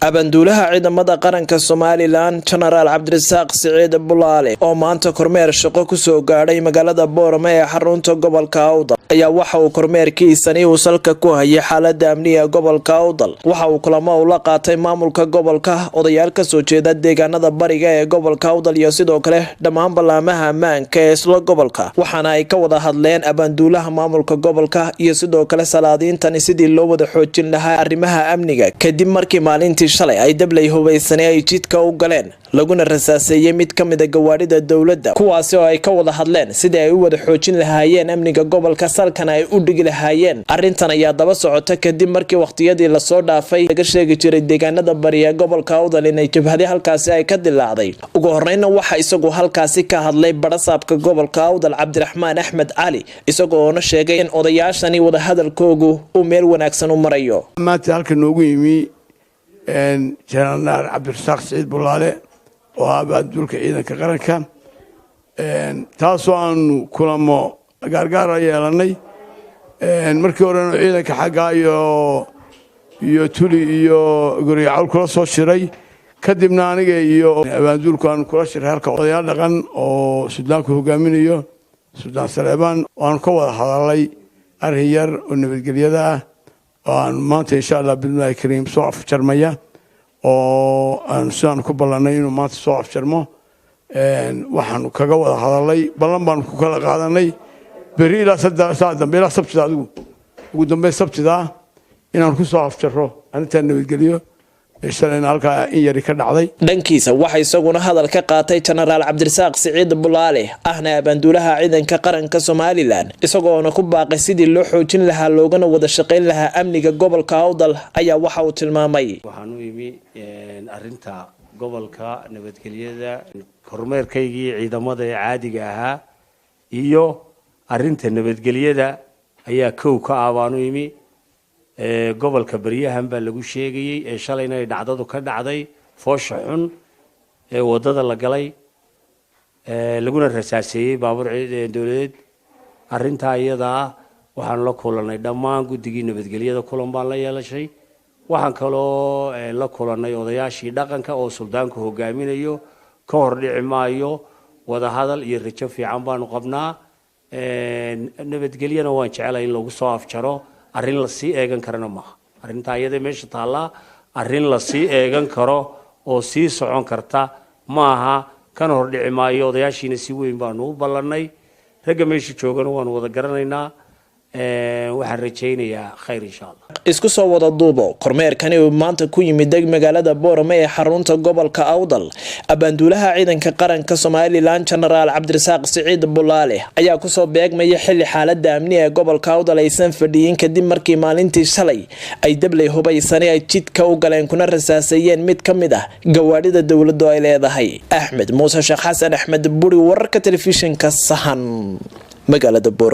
Abaanduulaha ciidamada qaranka somaliland General Cabdirasaaq Siciid Bulaale oo maanta kormeer shaqo ku soo gaadhay magaalada Borama ee xarunta gobolka Awdal ayaa waxa uu kormeerkiisani uu salka ku hayay xaaladda amniga gobolka Awdal waxa uu kulamo la qaatay maamulka gobolka odayaal ka soo jeeda deegaanada bariga ee gobolka Awdal iyo sidoo kale dhammaan balaamaha ammaanka ee isla gobolka waxaana ay ka wada hadleen abaanduulaha maamulka gobolka iyo sidoo kale salaadiintan sidii loo wada xoojin lahaa arrimaha amniga kadib markii maalintii shalay ay dablay hubaysan ay jidka u galeen laguna rasaaseeyay mid kamid ah gawaarida dawladda kuwaas oo ay ka wada hadleen sidii ay u wada xoojin lahaayeen amniga gobolka salkan ay u dhigi lahaayeen arintan ayaa daba socota kadib markii waqtiyadii la soo dhaafay laga sheegi jiray deegaanada bariga gobolka Awdal inay jabhadii halkaasi ay ka dilaacday ugu horreynna waxa isagu halkaasi ka hadlay barasaabka gobolka Awdal Cabdiraxmaan Axmed Cali isagoo na sheegay in odayaashani wada hadalkoogu uu meel wanaagsan u marayo maanta halkan noogu yimi General Cabdirasaaq Siciid Bulaale oo abaanduulka ciidanka qaranka taasoo aan kulamo gaargaar yeelanay markii hore ciidanka xagga iyo tuli iyo guriyaal kula soo shiray kadibna aniga iyo abaanduulka aan kula shiray halka odayaal dhaqan oo Suudaanku hogaaminayo Suudaan Saleebaan aan ka wada hadalay arrin yar oo nabadgelyada ah aan maanta insha Allah billahi kariim soo afjarmaya oo aan saan ku ballanay inuu maanta soo afjarmo waxaan kaga wada hadalay ballan baan ku kala qaadanay bari ila saddex dambe ila sabtida adigu ugu dambe sabtida inaan ku soo afjarro aniga nabadgelyo islaan halka in yari ka dhacday dhankiisa waxa isaguna hadal ka qaatay General Cabdirasaaq Siciid Bulaale ahna abaanduulaha ciidanka qaranka Somaliland isagoo ku baaqay sidii loo xoojin lahaa loogana wada shaqeyn lahaa amniga gobolka Awdal ayaa waxa uu tilmaamay waxaan u yimi arinta gobolka nabadgelyada kormeerkaygii ciidamada caadiga ahaa iyo arinta nabadgelyada ayaa ka aabaan u yimi gobolka bariyahan baa lagu sheegayay ee shalayna ay dhacdadu ka dhacday foosha xun ee wadada la galay laguna rasaaseeyay baabuur dawladeed arinta iyada waxaan la kulanay dhammaan guddigii nabadgelyada kulan baan la yeelashay waxaan kaloo la kulanay odayaashii dhaqanka oo suldaanku hogaaminayo ka hor dhici maayo wada hadal iyo rajo fiican baanu qabnaa nabadgelyana waan jecelahay in lagu soo afjaro arrin la sii eegan karana ma arinta ayada meesha taala arrin la sii eegan karo oo sii socon karta maaha kan hor dhici maayo odayaashiina si weyn baan u ballanay raga meesha joogana waan wada garanaynaa waxaan rajaynayaa khayr insha Allah isku soo wada duubo kormeerkani uu maanta ku yimid magaalada Borama ee xarunta gobolka Awdal abaanduulaha ciidanka qaranka Somaliland General Cabdirasaaq Siciid Bulaale ayaa ku soo beegmaya xilli xaaladda amniga ee gobolka Awdal aysan fadhiyin kadib markii maalintii shalay ay dablay hubaysan ay jidka u galeen kuna rasaaseeyeen mid kamid ah gawaarida dawladdu ay leedahay Axmed Muuse Sheekh Xasan Axmed Buri wararka telefishinka Sahan magaalada Borama